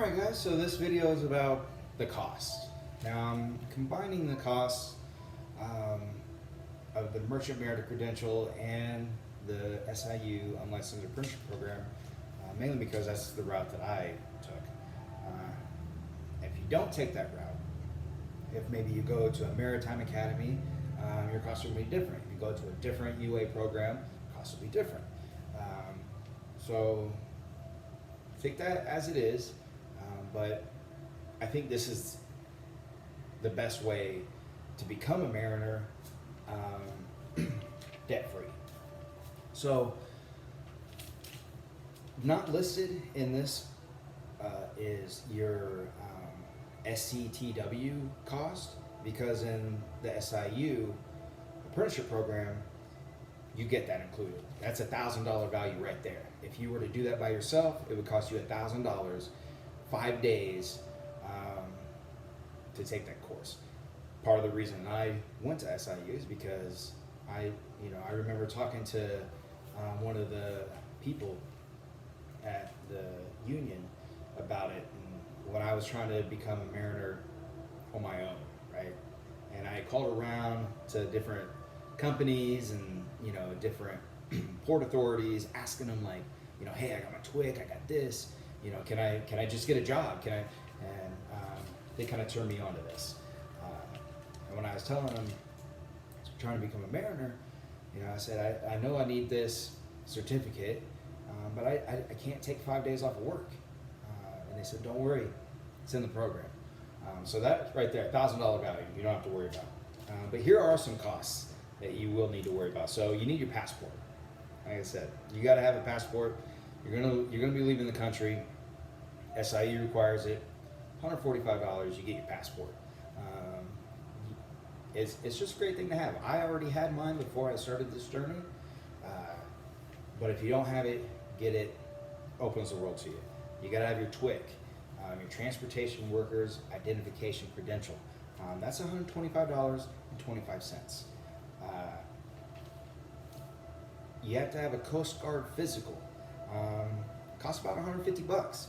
Alright guys, so this video is about the cost. Now I'm combining the costs of the Merchant Mariner Credential and the SIU Unlicensed Apprenticeship Program, mainly because that's the route that I took. If you don't take that route, if maybe you go to a maritime academy, your costs will be different. If you go to a different UA program, costs will be different. So take that as it is, but I think this is the best way to become a mariner debt-free. So not listed in this is your SCTW cost, because in the SIU apprenticeship program you get that included. That's $1,000 value right there. If you were to do that by yourself, it would cost you $1,000, 5 days to take that course. Part of the reason I went to SIU is because I remember talking to one of the people at the union about it, and when I was trying to become a mariner on my own, right? And I called around to different companies and different port authorities, asking them like, hey, I got my TWIC, I got this, can I just get a job? Can I? And they kind of turned me on to this. And when I was telling them trying to become a mariner, I said I know I need this certificate, but I can't take 5 days off of work. And they said, don't worry, it's in the program. So that right there, $1,000 value, you don't have to worry about. But here are some costs that you will need to worry about. So you need your passport. Like I said, you got to have a passport. You're gonna be leaving the country. SIU requires it. $145, you get your passport. It's just a great thing to have. I already had mine before I started this journey, but if you don't have it, get it. Opens the world to you. You got to have your TWIC, your Transportation Workers Identification Credential. That's $125.25. You have to have a Coast Guard physical. Costs about $150.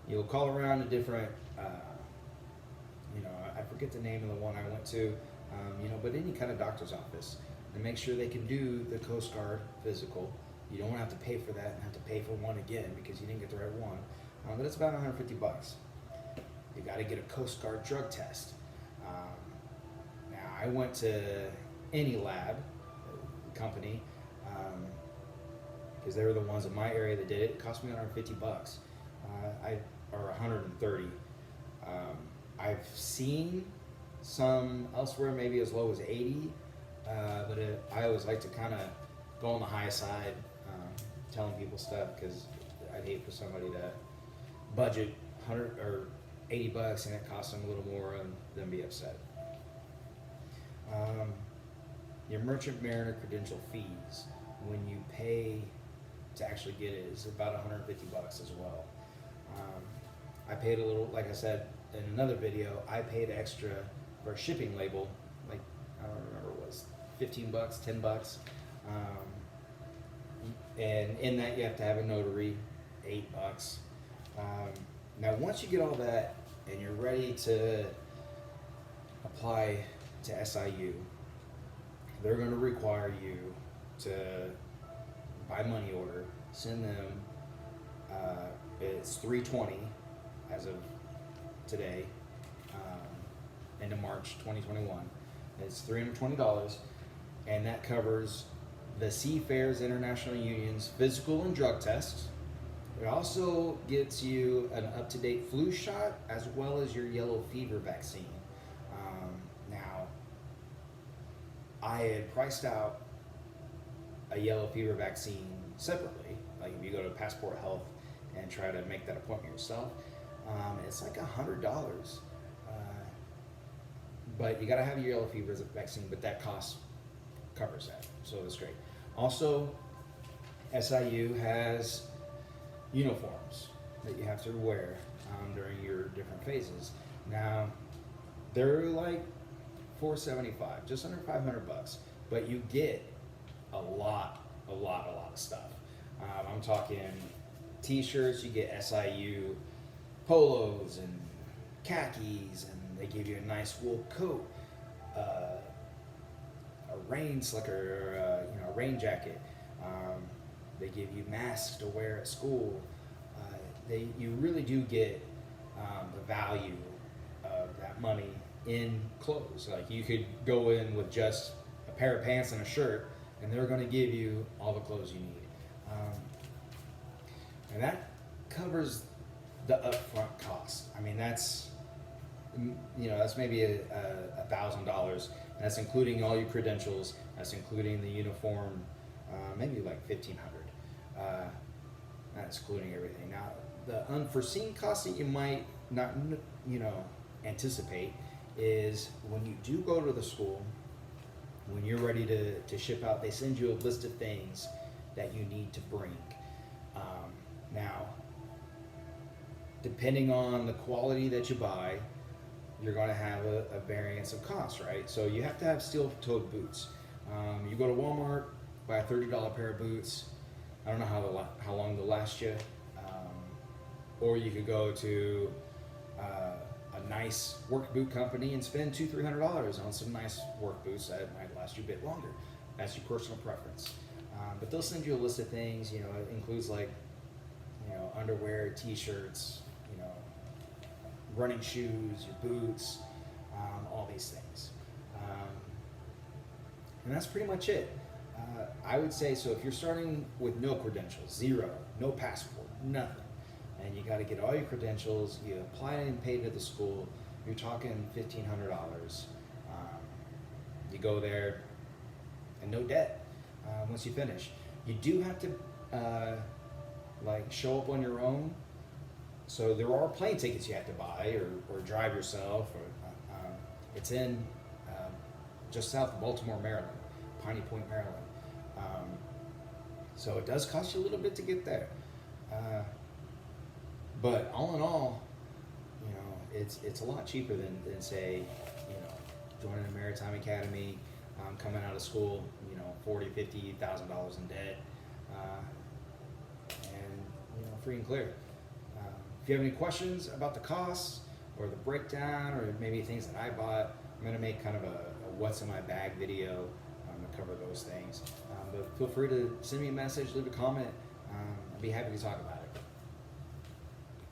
You'll call around to different, I forget the name of the one I went to, but any kind of doctor's office, and make sure they can do the Coast Guard physical. You don't want to have to pay for that and have to pay for one again because you didn't get the right one. But it's about $150. You got to get a Coast Guard drug test. Now I went to any lab company because they were the ones in my area that did it. It cost me $150, or $130. I've seen some elsewhere maybe as low as $80, but I always like to kind of go on the high side, telling people stuff, because I'd hate for somebody to budget $100 or $80 and it costs them a little more and then be upset. Your Merchant Mariner Credential fees, when you pay to actually get it, is about $150 as well. I paid a little, like I said in another video, I paid extra for a shipping label, like I don't remember, it was $15, $10. And in that you have to have a notary, $8. Now once you get all that and you're ready to apply to SIU, they're going to require you to, by money order, send them, it's $320 as of today, into March 2021. It's $320, and that covers the Seafarers International Union's physical and drug tests. It also gets you an up-to-date flu shot as well as your yellow fever vaccine. Now, I had priced out a yellow fever vaccine separately. Like if you go to Passport Health and try to make that appointment yourself, it's like $100. But you got to have your yellow fever vaccine, but that cost covers that, so it's great. Also, SIU has uniforms that you have to wear during your different phases. Now, they're like $475, just under $500, but you get a lot of stuff. I'm talking t-shirts. You get SIU polos and khakis, and they give you a nice wool coat, a rain slicker, a rain jacket. They give you masks to wear at school. You really do get the value of that money in clothes. Like, you could go in with just a pair of pants and a shirt, and they're going to give you all the clothes you need. And that covers the upfront cost. I mean, that's maybe $1,000. That's including all your credentials. That's including the uniform, maybe like $1,500. That's including everything. Now, the unforeseen costs that you might not, anticipate is when you do go to the school, when you're ready to ship out, they send you a list of things that you need to bring. Now, depending on the quality that you buy, you're going to have a variance of cost, right? So you have to have steel-toed boots. You go to Walmart, buy a $30 pair of boots. I don't know how long they'll last you. Or you could go to a nice work boot company and spend $200-300 on some nice work boots that might last you a bit longer. That's your personal preference. But they'll send you a list of things. It includes underwear, t-shirts, running shoes, your boots, all these things. And that's pretty much it. I would say, so if you're starting with no credentials, zero, no passport, nothing, and you got to get all your credentials, you apply and pay to the school, you're talking $1,500. You go there and no debt once you finish. You do have to show up on your own. So there are plane tickets you have to buy or drive yourself. It's in just south of Baltimore, Maryland, Piney Point, Maryland. So it does cost you a little bit to get there. But all in all, it's a lot cheaper than say, joining a maritime academy, coming out of school, $40,000-50,000 in debt, and free and clear. If you have any questions about the costs or the breakdown or maybe things that I bought, I'm going to make kind of a what's in my bag video to cover those things. But feel free to send me a message, leave a comment. I'd be happy to talk about it.